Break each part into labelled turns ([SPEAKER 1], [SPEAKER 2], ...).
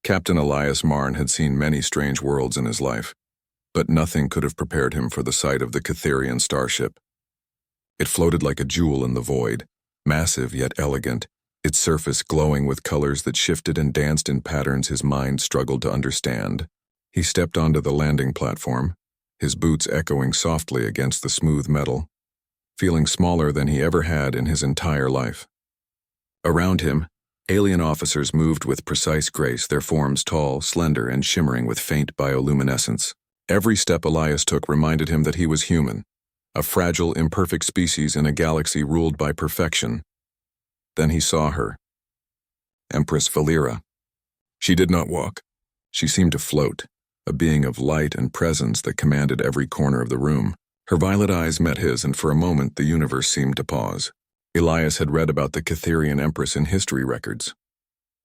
[SPEAKER 1] Captain Elias Marn had seen many strange worlds in his life, but nothing could have prepared him for the sight of the Catherian starship. It floated like a jewel in the void, massive yet elegant, its surface glowing with colors that shifted and danced in patterns his mind struggled to understand. He stepped onto the landing platform, his boots echoing softly against the smooth metal, feeling smaller than he ever had in his entire life. Around him, alien officers moved with precise grace, their forms tall, slender, and shimmering with faint bioluminescence. Every step Elias took reminded him that he was human, a fragile, imperfect species in a galaxy ruled by perfection. Then he saw her. Empress Valera. She did not walk. She seemed to float, a being of light and presence that commanded every corner of the room. Her violet eyes met his, and for a moment the universe seemed to pause. Elias had read about the Catherian Empress in history records.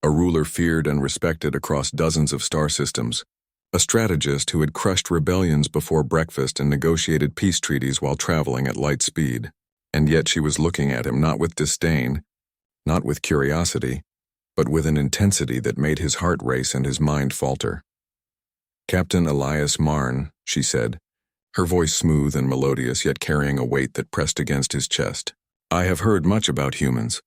[SPEAKER 1] A ruler feared and respected across dozens of star systems. A strategist who had crushed rebellions before breakfast and negotiated peace treaties while traveling at light speed. And yet she was looking at him not with disdain, not with curiosity, but with an intensity that made his heart race and his mind falter. "Captain Elias Marn," she said, her voice smooth and melodious yet carrying a weight that pressed against his chest. "I have heard much about humans.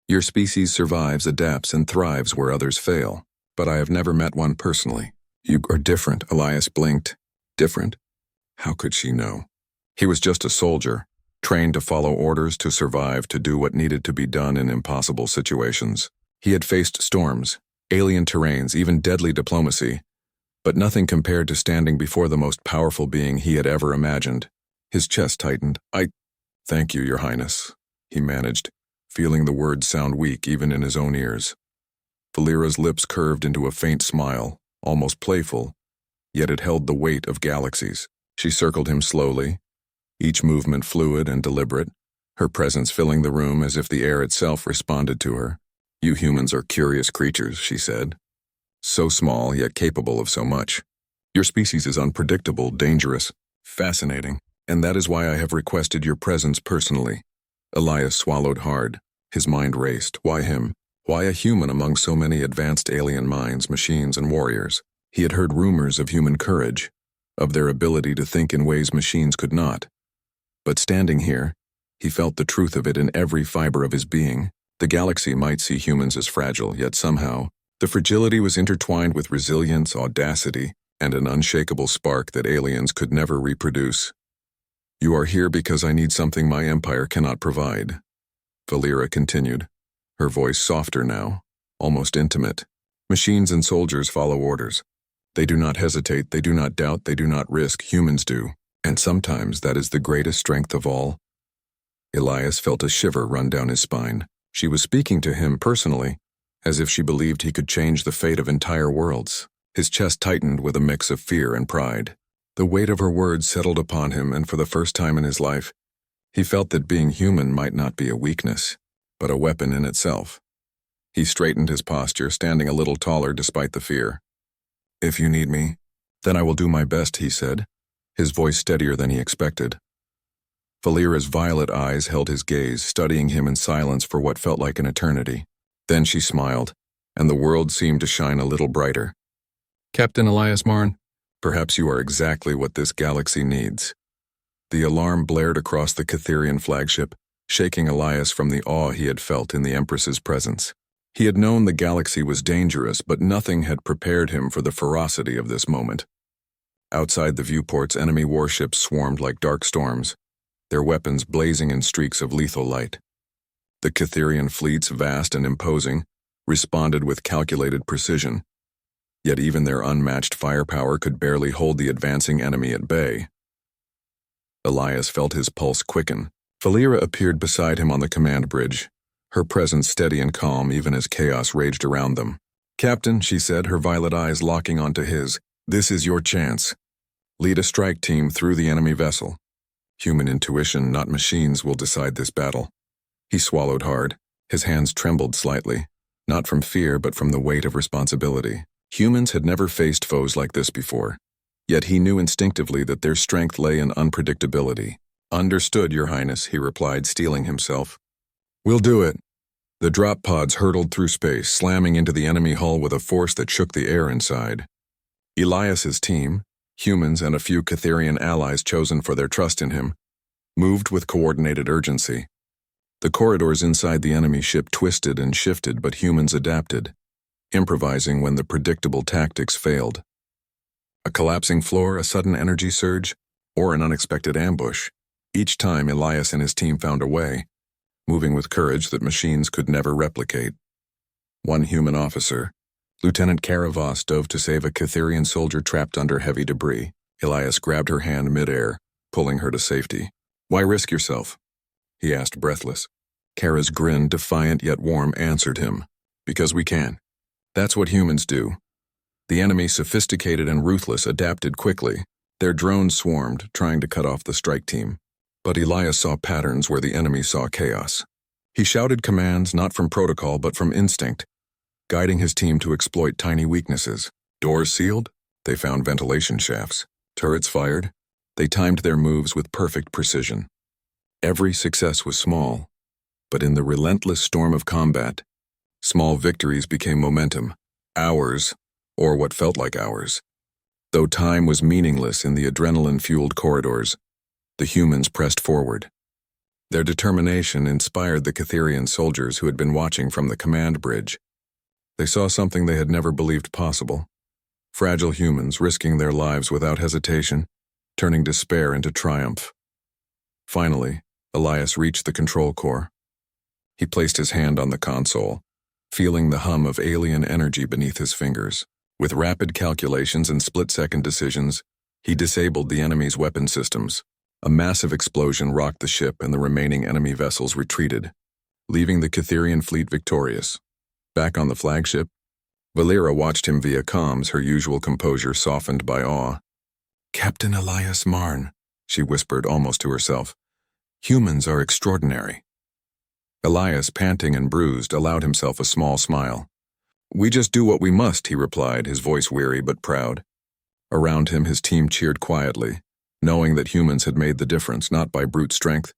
[SPEAKER 1] Your species survives, adapts, and thrives where others fail, but I have never met one personally. You are different," Elias blinked. Different? How could she know? He was just a soldier, trained to follow orders, to survive, to do what needed to be done in impossible situations. He had faced storms, alien terrains, even deadly diplomacy, but nothing compared to standing before the most powerful being he had ever imagined. His chest tightened. "Thank you, Your Highness," he managed, feeling the words sound weak even in his own ears. Valera's lips curved into a faint smile, almost playful, yet it held the weight of galaxies. She circled him slowly, each movement fluid and deliberate, her presence filling the room as if the air itself responded to her. "You humans are curious creatures," she said. "So small, yet capable of so much. Your species is unpredictable, dangerous, fascinating, and that is why I have requested your presence personally." Elias swallowed hard. His mind raced. Why him? Why a human among so many advanced alien minds, machines, and warriors? He had heard rumors of human courage, of their ability to think in ways machines could not. But standing here, he felt the truth of it in every fiber of his being. The galaxy might see humans as fragile, yet somehow, the fragility was intertwined with resilience, audacity, and an unshakable spark that aliens could never reproduce. "You are here because I need something my empire cannot provide," Valera continued, her voice softer now, almost intimate. "Machines and soldiers follow orders. They do not hesitate, they do not doubt, they do not risk. Humans do, and sometimes that is the greatest strength of all." Elias felt a shiver run down his spine. She was speaking to him personally, as if she believed he could change the fate of entire worlds. His chest tightened with a mix of fear and pride. The weight of her words settled upon him, and for the first time in his life, he felt that being human might not be a weakness, but a weapon in itself. He straightened his posture, standing a little taller despite the fear. "If you need me, then I will do my best," he said, his voice steadier than he expected. Valera's violet eyes held his gaze, studying him in silence for what felt like an eternity. Then she smiled, and the world seemed to shine a little brighter. "Captain Elias Marn, perhaps you are exactly what this galaxy needs." The alarm blared across the Catherian flagship, shaking Elias from the awe he had felt in the Empress's presence. He had known the galaxy was dangerous, but nothing had prepared him for the ferocity of this moment. Outside the viewports, enemy warships swarmed like dark storms, their weapons blazing in streaks of lethal light. The Catherian fleets, vast and imposing, responded with calculated precision, yet even their unmatched firepower could barely hold the advancing enemy at bay. Elias felt his pulse quicken. Valera appeared beside him on the command bridge, her presence steady and calm even as chaos raged around them. "Captain," she said, her violet eyes locking onto his, "this is your chance. Lead a strike team through the enemy vessel. Human intuition, not machines, will decide this battle." He swallowed hard. His hands trembled slightly, not from fear but from the weight of responsibility. Humans had never faced foes like this before, yet he knew instinctively that their strength lay in unpredictability. "Understood, Your Highness," he replied, steeling himself. "We'll do it." The drop pods hurtled through space, slamming into the enemy hull with a force that shook the air inside. Elias's team, humans and a few Catherian allies chosen for their trust in him, moved with coordinated urgency. The corridors inside the enemy ship twisted and shifted, but humans adapted, improvising when the predictable tactics failed. A collapsing floor, a sudden energy surge, or an unexpected ambush. Each time Elias and his team found a way, moving with courage that machines could never replicate. One human officer, Lieutenant Caravas, dove to save a Catherian soldier trapped under heavy debris. Elias grabbed her hand mid-air, pulling her to safety. "Why risk yourself?" he asked, breathless. Kara's grin, defiant yet warm, answered him. "Because we can. That's what humans do." The enemy, sophisticated and ruthless, adapted quickly. Their drones swarmed, trying to cut off the strike team. But Elias saw patterns where the enemy saw chaos. He shouted commands not from protocol but from instinct, guiding his team to exploit tiny weaknesses. Doors sealed, they found ventilation shafts. Turrets fired, they timed their moves with perfect precision. Every success was small, but in the relentless storm of combat, small victories became momentum, hours, or what felt like hours. Though time was meaningless in the adrenaline-fueled corridors, the humans pressed forward. Their determination inspired the Catherian soldiers who had been watching from the command bridge. They saw something they had never believed possible. Fragile humans risking their lives without hesitation, turning despair into triumph. Finally, Elias reached the control core. He placed his hand on the console, feeling the hum of alien energy beneath his fingers. With rapid calculations and split-second decisions, he disabled the enemy's weapon systems. A massive explosion rocked the ship and the remaining enemy vessels retreated, leaving the Catherian fleet victorious. Back on the flagship, Valera watched him via comms, her usual composure softened by awe. "Captain Elias Marn," she whispered almost to herself. "Humans are extraordinary." Elias, panting and bruised, allowed himself a small smile. "We just do what we must," he replied, his voice weary but proud. Around him, his team cheered quietly, knowing that humans had made the difference, not by brute strength,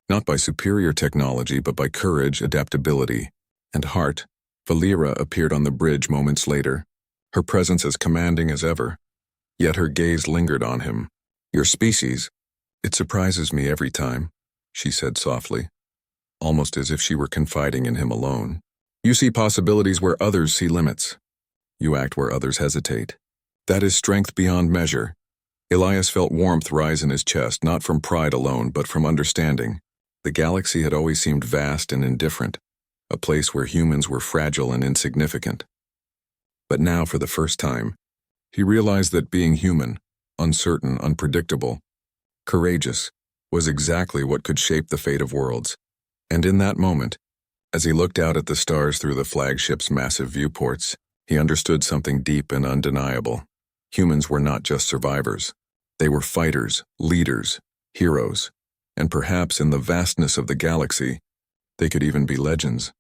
[SPEAKER 1] not by superior technology, but by courage, adaptability, and heart. Valera appeared on the bridge moments later, her presence as commanding as ever, yet her gaze lingered on him. "Your species, it surprises me every time," she said softly, almost as if she were confiding in him alone. "You see possibilities where others see limits. You act where others hesitate. That is strength beyond measure." Elias felt warmth rise in his chest, not from pride alone, but from understanding. The galaxy had always seemed vast and indifferent, a place where humans were fragile and insignificant. But now, for the first time, he realized that being human, uncertain, unpredictable, courageous, was exactly what could shape the fate of worlds. And in that moment, as he looked out at the stars through the flagship's massive viewports, he understood something deep and undeniable. Humans were not just survivors. They were fighters, leaders, heroes, and perhaps in the vastness of the galaxy, they could even be legends.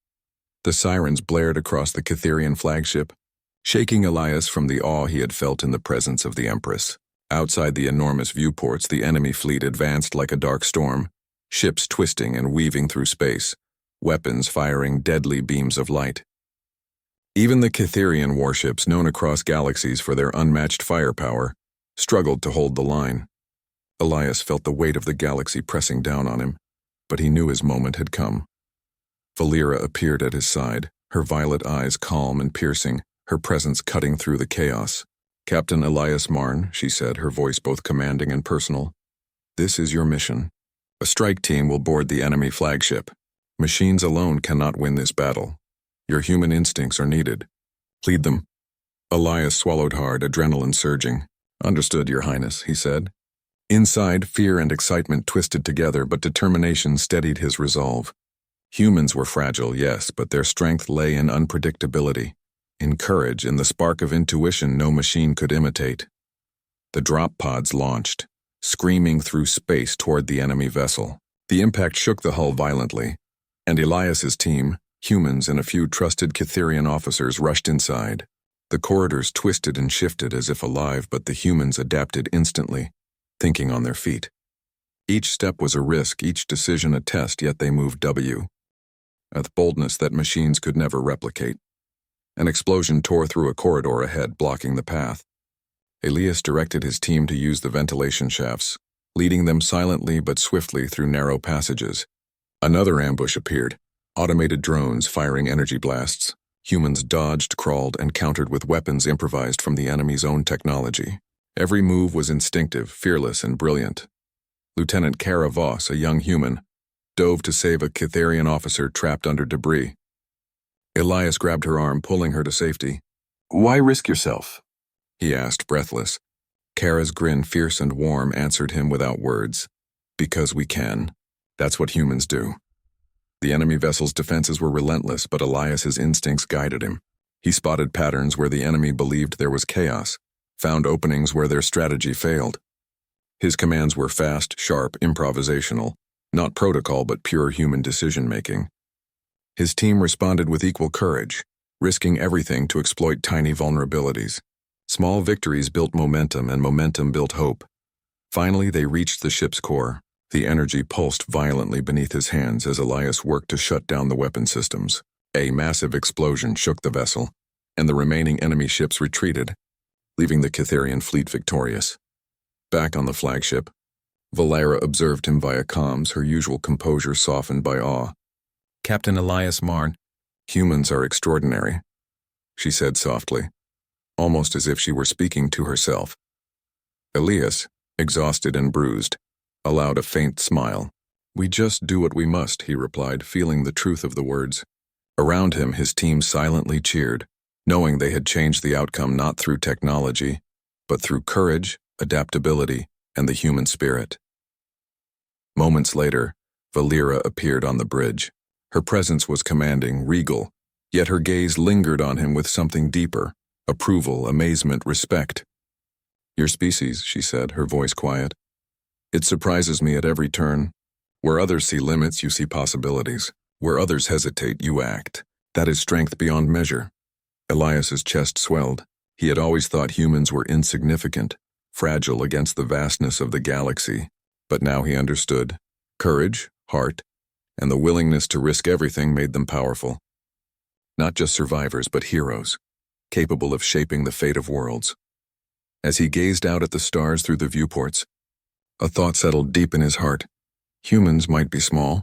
[SPEAKER 1] The sirens blared across the Catherian flagship, shaking Elias from the awe he had felt in the presence of the Empress. Outside the enormous viewports, the enemy fleet advanced like a dark storm, ships twisting and weaving through space, weapons firing deadly beams of light. Even the Catherian warships, known across galaxies for their unmatched firepower, struggled to hold the line. Elias felt the weight of the galaxy pressing down on him, but he knew his moment had come. Valera appeared at his side, her violet eyes calm and piercing, her presence cutting through the chaos. "Captain Elias Marn," she said, her voice both commanding and personal, "this is your mission. A strike team will board the enemy flagship. Machines alone cannot win this battle. Your human instincts are needed. Lead them." Elias swallowed hard, adrenaline surging. "Understood, Your Highness," he said. Inside, fear and excitement twisted together, but determination steadied his resolve. Humans were fragile, yes, but their strength lay in unpredictability, in courage, in the spark of intuition no machine could imitate. The drop pods launched, screaming through space toward the enemy vessel. The impact shook the hull violently, and Elias's team, humans and a few trusted Catherian officers, rushed inside. The corridors twisted and shifted as if alive, but the humans adapted instantly, thinking on their feet. Each step was a risk, each decision a test, yet they moved W. a boldness that machines could never replicate. An explosion tore through a corridor ahead, blocking the path. Elias directed his team to use the ventilation shafts, leading them silently but swiftly through narrow passages. Another ambush appeared, automated drones firing energy blasts. Humans dodged, crawled, and countered with weapons improvised from the enemy's own technology. Every move was instinctive, fearless, and brilliant. Lieutenant Kara Voss, a young human, dove to save a Cytherian officer trapped under debris. Elias grabbed her arm, pulling her to safety. "Why risk yourself?" he asked, breathless. Kara's grin, fierce and warm, answered him without words. "Because we can. That's what humans do." The enemy vessel's defenses were relentless, but Elias's instincts guided him. He spotted patterns where the enemy believed there was chaos, found openings where their strategy failed. His commands were fast, sharp, improvisational, not protocol but pure human decision-making. His team responded with equal courage, risking everything to exploit tiny vulnerabilities. Small victories built momentum, and momentum built hope. Finally, they reached the ship's core. The energy pulsed violently beneath his hands as Elias worked to shut down the weapon systems. A massive explosion shook the vessel, and the remaining enemy ships retreated, leaving the Cytherian fleet victorious. Back on the flagship, Valera observed him via comms, her usual composure softened by awe. "Captain Elias Marn, humans are extraordinary," she said softly, almost as if she were speaking to herself. Elias, exhausted and bruised, allowed a faint smile. "We just do what we must," he replied, feeling the truth of the words. Around him, his team silently cheered, knowing they had changed the outcome not through technology, but through courage, adaptability, and the human spirit. Moments later, Valera appeared on the bridge. Her presence was commanding, regal, yet her gaze lingered on him with something deeper: approval, amazement, respect. "Your species," she said, her voice quiet. "It surprises me at every turn. Where others see limits, you see possibilities. Where others hesitate, you act. That is strength beyond measure." Elias's chest swelled. He had always thought humans were insignificant, fragile against the vastness of the galaxy. But now he understood. Courage, heart, and the willingness to risk everything made them powerful. Not just survivors, but heroes, capable of shaping the fate of worlds. As he gazed out at the stars through the viewports, a thought settled deep in his heart. Humans might be small,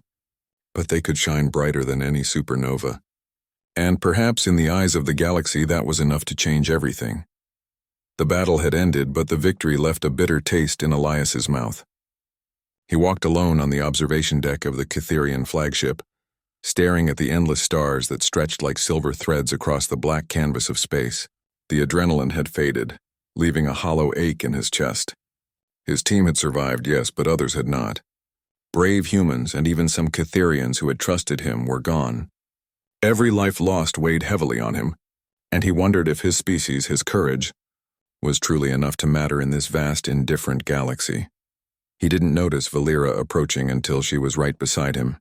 [SPEAKER 1] but they could shine brighter than any supernova. And perhaps in the eyes of the galaxy that was enough to change everything. The battle had ended, but the victory left a bitter taste in Elias's mouth. He walked alone on the observation deck of the Cytherian flagship, staring at the endless stars that stretched like silver threads across the black canvas of space. The adrenaline had faded, leaving a hollow ache in his chest. His team had survived, yes, but others had not. Brave humans and even some Cytherians who had trusted him were gone. Every life lost weighed heavily on him, and he wondered if his species, his courage, was truly enough to matter in this vast, indifferent galaxy. He didn't notice Valera approaching until she was right beside him.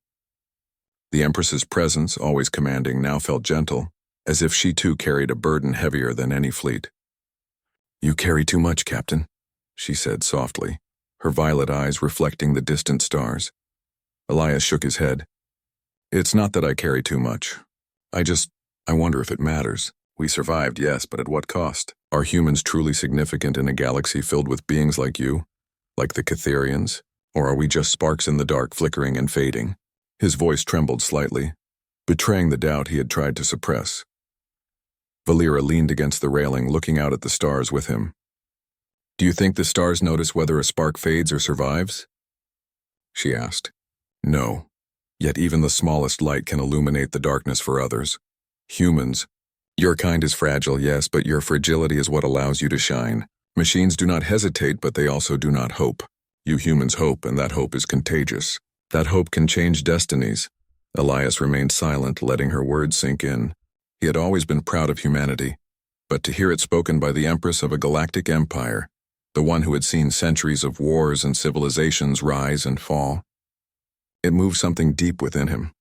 [SPEAKER 1] The Empress's presence, always commanding, now felt gentle, as if she too carried a burden heavier than any fleet. "You carry too much, Captain," she said softly, her violet eyes reflecting the distant stars. Elias shook his head. "It's not that I carry too much. I wonder if it matters. We survived, yes, but at what cost? Are humans truly significant in a galaxy filled with beings like you, like the Cytherians, or are we just sparks in the dark, flickering and fading?" His voice trembled slightly, betraying the doubt he had tried to suppress. Valera leaned against the railing, looking out at the stars with him. "Do you think the stars notice whether a spark fades or survives?" she asked. "No. Yet even the smallest light can illuminate the darkness for others. Humans, your kind is fragile, yes, but your fragility is what allows you to shine. Machines do not hesitate, but they also do not hope. You humans hope, and that hope is contagious. That hope can change destinies." Elias remained silent, letting her words sink in. He had always been proud of humanity, but to hear it spoken by the Empress of a galactic empire, the one who had seen centuries of wars and civilizations rise and fall, it moved something deep within him.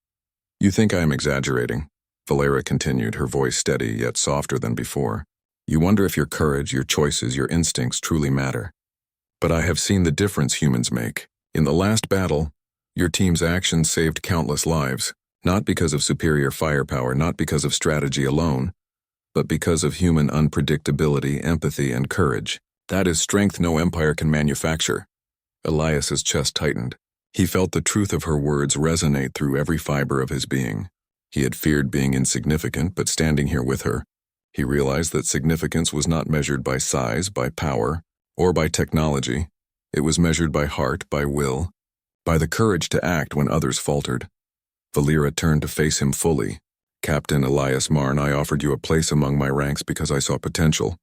[SPEAKER 1] "You think I am exaggerating," Valera continued, her voice steady yet softer than before. "You wonder if your courage, your choices, your instincts truly matter. But I have seen the difference humans make. In the last battle, your team's actions saved countless lives. Not because of superior firepower, not because of strategy alone, but because of human unpredictability, empathy, and courage. That is strength no empire can manufacture. Elias's chest tightened. He felt the truth of her words resonate through every fiber of his being. He had feared being insignificant, but standing here with her, he realized that significance was not measured by size, by power, or by technology. It was measured by heart, by will, by the courage to act when others faltered. Valeera turned to face him fully. Captain Elias Marn, I offered you a place among my ranks because I saw potential.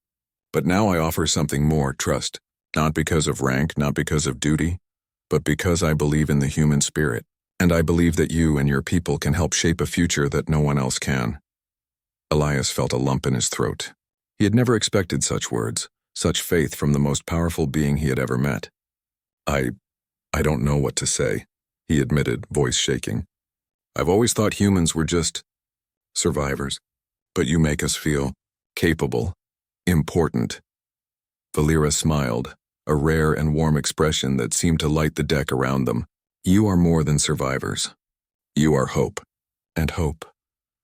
[SPEAKER 1] But now I offer something more, trust. Not because of rank, not because of duty, but because I believe in the human spirit. And I believe that you and your people can help shape a future that no one else can. Elias felt a lump in his throat. He had never expected such words, such faith from the most powerful being he had ever met. I don't know what to say, he admitted, voice shaking. I've always thought humans were just survivors, but you make us feel capable, important. Valeera smiled, a rare and warm expression that seemed to light the deck around them. You are more than survivors. You are hope. And hope,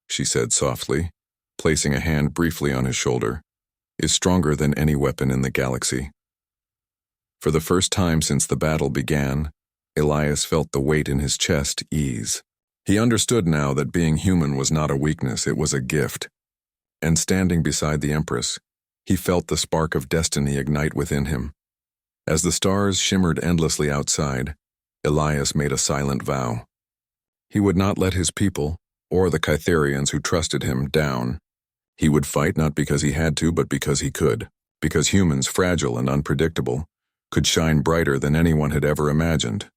[SPEAKER 1] she said softly, placing a hand briefly on his shoulder, is stronger than any weapon in the galaxy. For the first time since the battle began, Elias felt the weight in his chest ease. He understood now that being human was not a weakness, it was a gift. And standing beside the Empress, he felt the spark of destiny ignite within him. As the stars shimmered endlessly outside, Elias made a silent vow. He would not let his people, or the Kytherians who trusted him, down. He would fight not because he had to, but because he could. Because humans, fragile and unpredictable, could shine brighter than anyone had ever imagined.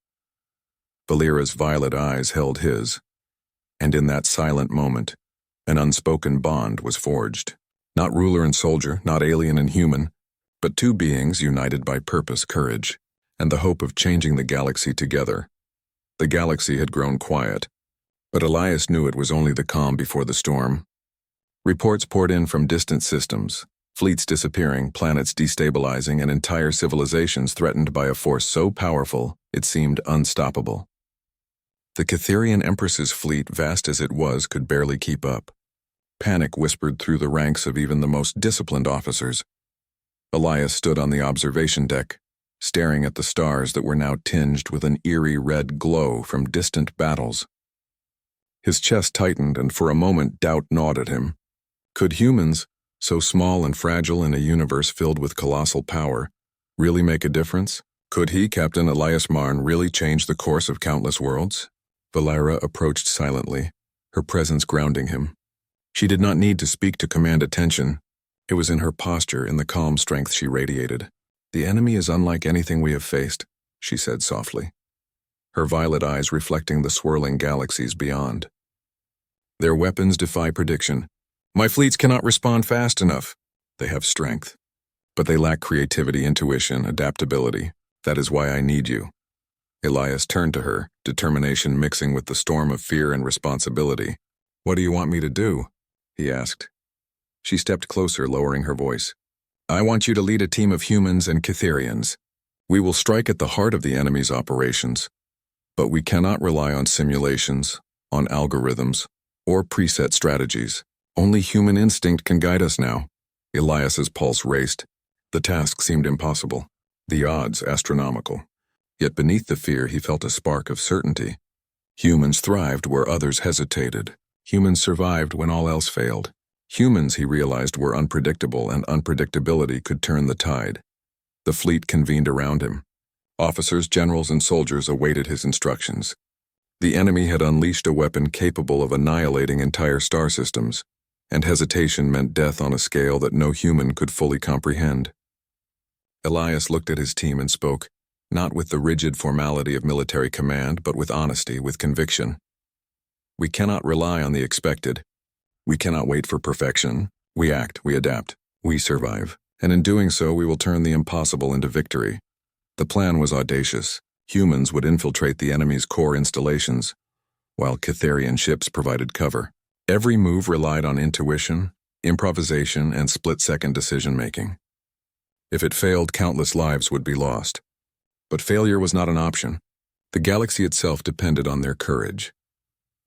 [SPEAKER 1] Valeera's violet eyes held his, and in that silent moment, an unspoken bond was forged. Not ruler and soldier, not alien and human, but two beings united by purpose, courage, and the hope of changing the galaxy together. The galaxy had grown quiet, but Elias knew it was only the calm before the storm. Reports poured in from distant systems, fleets disappearing, planets destabilizing, and entire civilizations threatened by a force so powerful it seemed unstoppable. The Kytherian Empress's fleet, vast as it was, could barely keep up. Panic whispered through the ranks of even the most disciplined officers. Elias stood on the observation deck, staring at the stars that were now tinged with an eerie red glow from distant battles. His chest tightened, and for a moment doubt gnawed at him. Could humans, so small and fragile in a universe filled with colossal power, really make a difference? Could he, Captain Elias Marn, really change the course of countless worlds? Valeera approached silently, her presence grounding him. She did not need to speak to command attention. It was in her posture, in the calm strength she radiated. The enemy is unlike anything we have faced, she said softly, her violet eyes reflecting the swirling galaxies beyond. Their weapons defy prediction. My fleets cannot respond fast enough. They have strength, but they lack creativity, intuition, adaptability. That is why I need you. Elias turned to her, determination mixing with the storm of fear and responsibility. What do you want me to do? He asked. She stepped closer, lowering her voice. I want you to lead a team of humans and Kytherians. We will strike at the heart of the enemy's operations, but we cannot rely on simulations, on algorithms, or preset strategies. Only human instinct can guide us now. Elias's pulse raced. The task seemed impossible, the odds astronomical. Yet beneath the fear he felt a spark of certainty. Humans thrived where others hesitated. Humans survived when all else failed. Humans, he realized, were unpredictable, and unpredictability could turn the tide. The fleet convened around him. Officers, generals, and soldiers awaited his instructions. The enemy had unleashed a weapon capable of annihilating entire star systems, and hesitation meant death on a scale that no human could fully comprehend. Elias looked at his team and spoke, not with the rigid formality of military command, but with honesty, with conviction. We cannot rely on the expected. We cannot wait for perfection. We act, we adapt, we survive, and in doing so we will turn the impossible into victory. The plan was audacious. Humans would infiltrate the enemy's core installations, while Kytherian ships provided cover. Every move relied on intuition, improvisation, and split-second decision-making. If it failed, countless lives would be lost. But failure was not an option. The galaxy itself depended on their courage.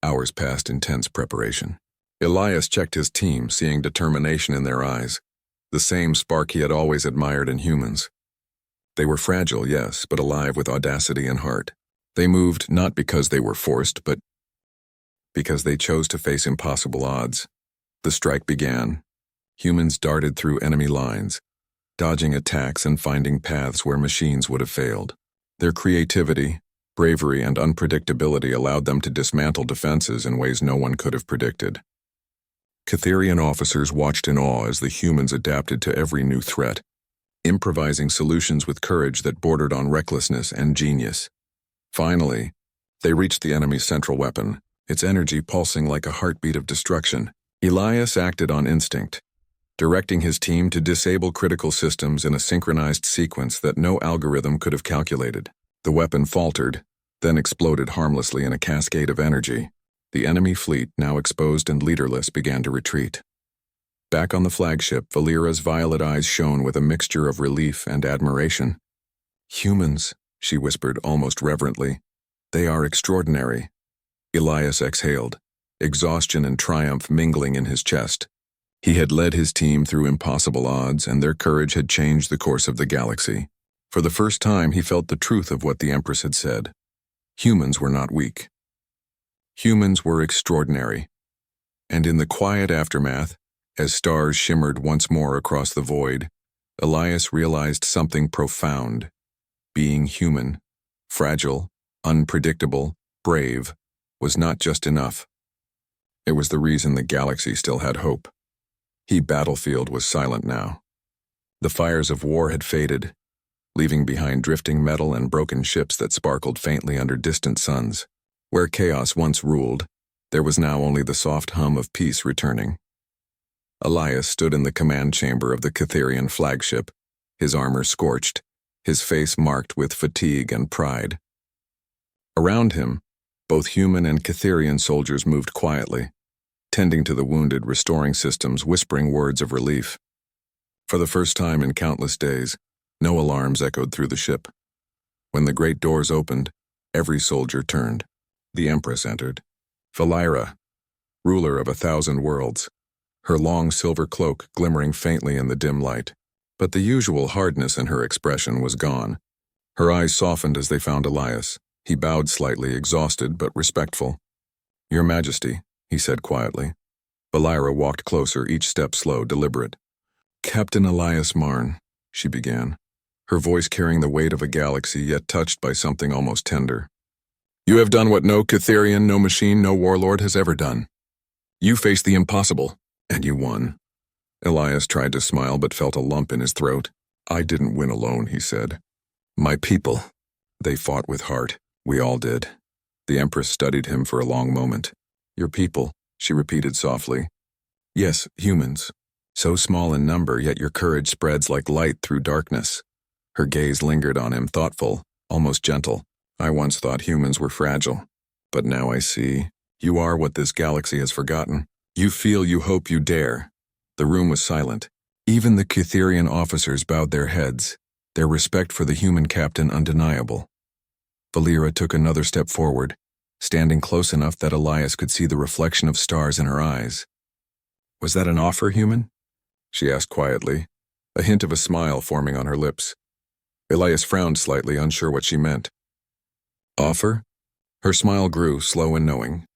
[SPEAKER 1] Hours passed in tense preparation. Elias checked his team, seeing determination in their eyes, the same spark he had always admired in humans. They were fragile, yes, but alive with audacity and heart. They moved not because they were forced, but because they chose to face impossible odds. The strike began. Humans darted through enemy lines, dodging attacks and finding paths where machines would have failed. Their creativity, bravery, and unpredictability allowed them to dismantle defenses in ways no one could have predicted. Catherian officers watched in awe as the humans adapted to every new threat, improvising solutions with courage that bordered on recklessness and genius. Finally, they reached the enemy's central weapon, its energy pulsing like a heartbeat of destruction. Elias acted on instinct, directing his team to disable critical systems in a synchronized sequence that no algorithm could have calculated. The weapon faltered, then exploded harmlessly in a cascade of energy. The enemy fleet, now exposed and leaderless, began to retreat. Back on the flagship, Valera's violet eyes shone with a mixture of relief and admiration. "Humans," she whispered almost reverently. "They are extraordinary." Elias exhaled, exhaustion and triumph mingling in his chest. He had led his team through impossible odds, and their courage had changed the course of the galaxy. For the first time, he felt the truth of what the Empress had said. Humans were not weak. Humans were extraordinary. And in the quiet aftermath, as stars shimmered once more across the void, Elias realized something profound. Being human, fragile, unpredictable, brave, was not just enough. It was the reason the galaxy still had hope. The battlefield was silent now. The fires of war had faded, leaving behind drifting metal and broken ships that sparkled faintly under distant suns. Where chaos once ruled, there was now only the soft hum of peace returning. Elias stood in the command chamber of the Catherian flagship, his armor scorched, his face marked with fatigue and pride. Around him, both human and Catherian soldiers moved quietly, tending to the wounded, restoring systems, whispering words of relief. For the first time in countless days, no alarms echoed through the ship. When the great doors opened, every soldier turned. The Empress entered. Valera, ruler of 1,000 worlds, her long silver cloak glimmering faintly in the dim light. But the usual hardness in her expression was gone. Her eyes softened as they found Elias. He bowed slightly, exhausted but respectful. "Your Majesty," he said quietly. Valera walked closer, each step slow, deliberate. "Captain Elias Marn," she began, her voice carrying the weight of a galaxy, yet touched by something almost tender. "You have done what no Catherian, no machine, no warlord has ever done. You faced the impossible, and you won." Elias tried to smile but felt a lump in his throat. "I didn't win alone," he said. "My people, they fought with heart. We all did." The Empress studied him for a long moment. "Your people," she repeated softly. "Yes, humans. So small in number, yet your courage spreads like light through darkness." Her gaze lingered on him, thoughtful, almost gentle. "I once thought humans were fragile, but now I see. You are what this galaxy has forgotten. You feel, you hope, you dare." The room was silent. Even the Catherian officers bowed their heads, their respect for the human captain undeniable. Valera took another step forward, standing close enough that Elias could see the reflection of stars in her eyes. "Was that an offer, human?" she asked quietly, a hint of a smile forming on her lips. Elias frowned slightly, unsure what she meant. "Offer?" Her smile grew, slow and knowing.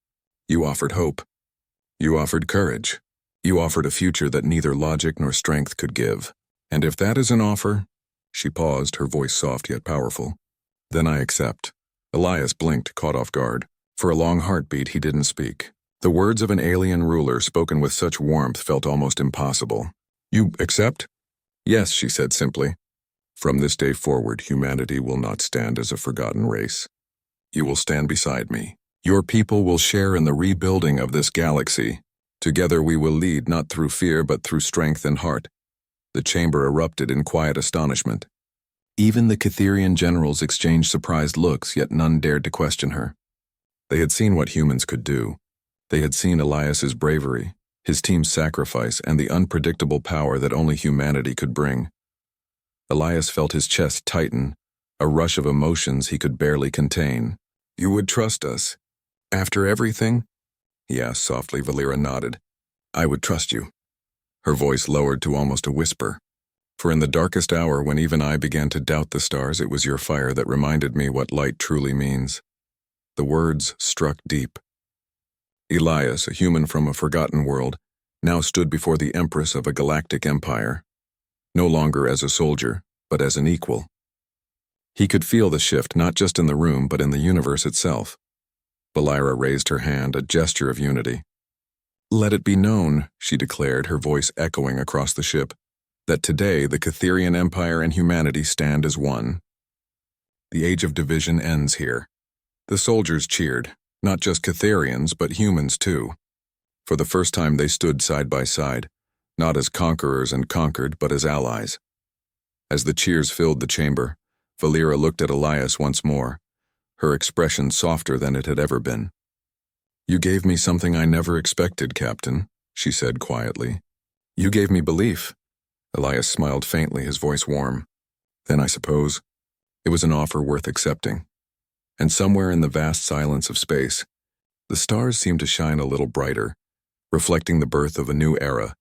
[SPEAKER 1] "You offered hope. You offered courage. You offered a future that neither logic nor strength could give. And if that is an offer," she paused, her voice soft yet powerful, "then I accept." Elias blinked, caught off guard. For a long heartbeat, he didn't speak. The words of an alien ruler spoken with such warmth felt almost impossible. "You accept?" "Yes," she said simply. "From this day forward, humanity will not stand as a forgotten race. You will stand beside me. Your people will share in the rebuilding of this galaxy. Together we will lead not through fear but through strength and heart." The chamber erupted in quiet astonishment. Even the Catherian generals exchanged surprised looks, yet none dared to question her. They had seen what humans could do. They had seen Elias's bravery, his team's sacrifice, and the unpredictable power that only humanity could bring. Elias felt his chest tighten, a rush of emotions he could barely contain. "You would trust us," After everything? He asked softly. Valera nodded. I would trust you. Her voice lowered to almost a whisper. For in the darkest hour when even I began to doubt the stars, it was your fire that reminded me what light truly means. The words struck deep. Elias, a human from a forgotten world, now stood before the Empress of a galactic empire, no longer as a soldier, but as an equal. He could feel the shift not just in the room but in the universe itself. Valera raised her hand, a gesture of unity. Let it be known, she declared, her voice echoing across the ship, that today the Catherian Empire and humanity stand as one. The age of division ends here. The soldiers cheered, not just Catherians but humans too. For the first time they stood side by side, not as conquerors and conquered but as allies. As the cheers filled the chamber, Valera looked at Elias once more, her expression softer than it had ever been. You gave me something I never expected, Captain, she said quietly. You gave me belief. Elias smiled faintly, his voice warm. Then I suppose it was an offer worth accepting. And somewhere in the vast silence of space, the stars seemed to shine a little brighter, reflecting the birth of a new era,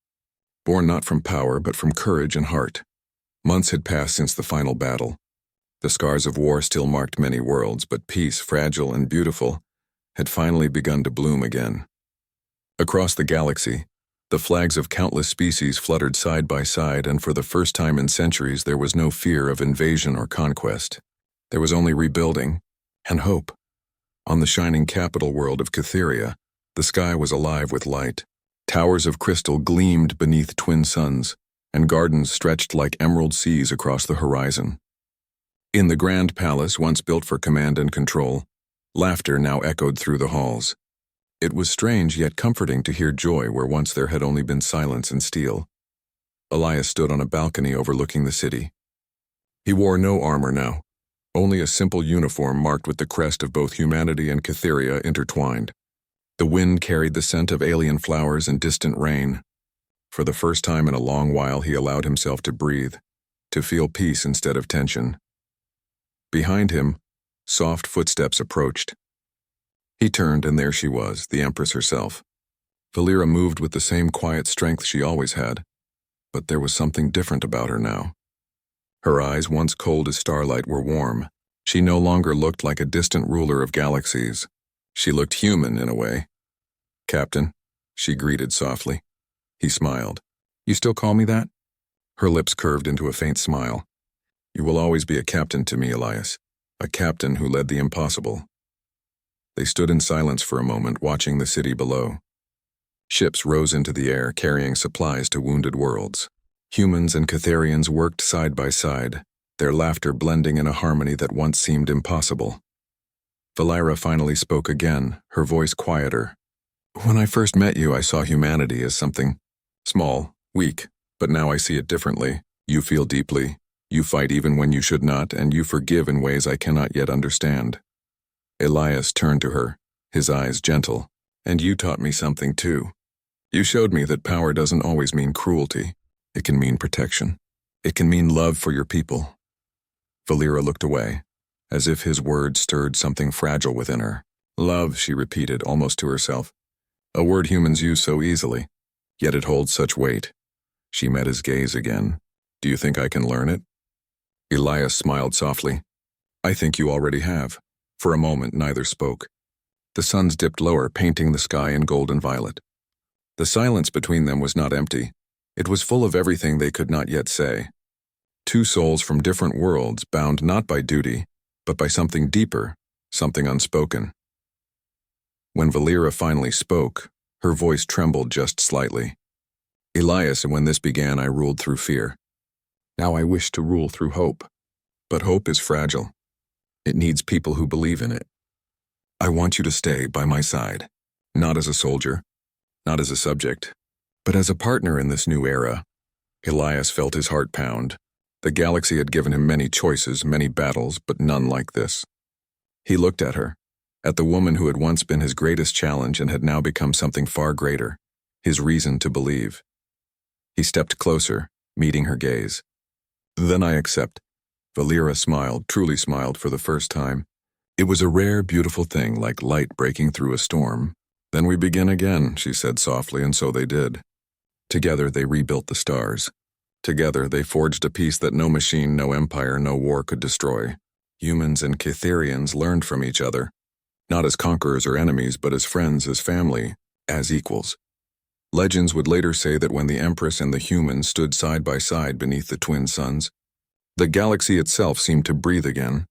[SPEAKER 1] born not from power but from courage and heart. Months had passed since the final battle. The scars of war still marked many worlds, but peace, fragile and beautiful, had finally begun to bloom again. Across the galaxy, the flags of countless species fluttered side by side, and for the first time in centuries there was no fear of invasion or conquest. There was only rebuilding and hope. On the shining capital world of Catheria, the sky was alive with light. Towers of crystal gleamed beneath twin suns, and gardens stretched like emerald seas across the horizon. In the grand palace once built for command and control, laughter now echoed through the halls. It was strange yet comforting to hear joy where once there had only been silence and steel. Elias stood on a balcony overlooking the city. He wore no armor now, only a simple uniform marked with the crest of both humanity and Catheria intertwined. The wind carried the scent of alien flowers and distant rain. For the first time in a long while he allowed himself to breathe, to feel peace instead of tension. Behind him, soft footsteps approached. He turned, and there she was, the Empress herself. Valera moved with the same quiet strength she always had, but there was something different about her now. Her eyes, once cold as starlight, were warm. She no longer looked like a distant ruler of galaxies. She looked human in a way. Captain, she greeted softly. He smiled. You still call me that? Her lips curved into a faint smile. You will always be a captain to me, Elias. A captain who led the impossible. They stood in silence for a moment, watching the city below. Ships rose into the air, carrying supplies to wounded worlds. Humans and Catherians worked side by side, their laughter blending in a harmony that once seemed impossible. Valera finally spoke again, her voice quieter. When I first met you, I saw humanity as something small, weak, but now I see it differently. You feel deeply. You fight even when you should not, and you forgive in ways I cannot yet understand. Elias turned to her, his eyes gentle. And you taught me something too. You showed me that power doesn't always mean cruelty. It can mean protection. It can mean love for your people. Valera looked away, as if his words stirred something fragile within her. Love, she repeated, almost to herself. A word humans use so easily, yet it holds such weight. She met his gaze again. Do you think I can learn it? Elias smiled softly. I think you already have. For a moment, neither spoke. The suns dipped lower, painting the sky in gold and violet. The silence between them was not empty. It was full of everything they could not yet say. Two souls from different worlds, bound not by duty, but by something deeper, something unspoken. When Valera finally spoke, her voice trembled just slightly. Elias, when this began, I ruled through fear. Now I wish to rule through hope. But hope is fragile. It needs people who believe in it. I want you to stay by my side, not as a soldier, not as a subject, but as a partner in this new era. Elias felt his heart pound. The galaxy had given him many choices, many battles, but none like this. He looked at her, at the woman who had once been his greatest challenge and had now become something far greater, his reason to believe. He stepped closer, meeting her gaze. Then I accept. Valera smiled, truly smiled for the first time. It was a rare, beautiful thing, like light breaking through a storm. "Then we begin again," she said softly, and so they did. Together they rebuilt the stars. Together they forged a peace that no machine, no empire, no war could destroy. Humans and Cytherians learned from each other, not as conquerors or enemies, but as friends, as family, as equals. Legends would later say that when the Empress and the humans stood side by side beneath the twin suns, the galaxy itself seemed to breathe again.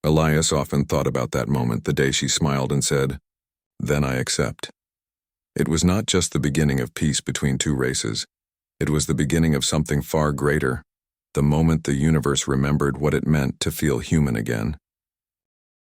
[SPEAKER 1] Elias often thought about that moment, the day she smiled and said, "Then I accept." It was not just the beginning of peace between two races. It was the beginning of something far greater, the moment the universe remembered what it meant to feel human again.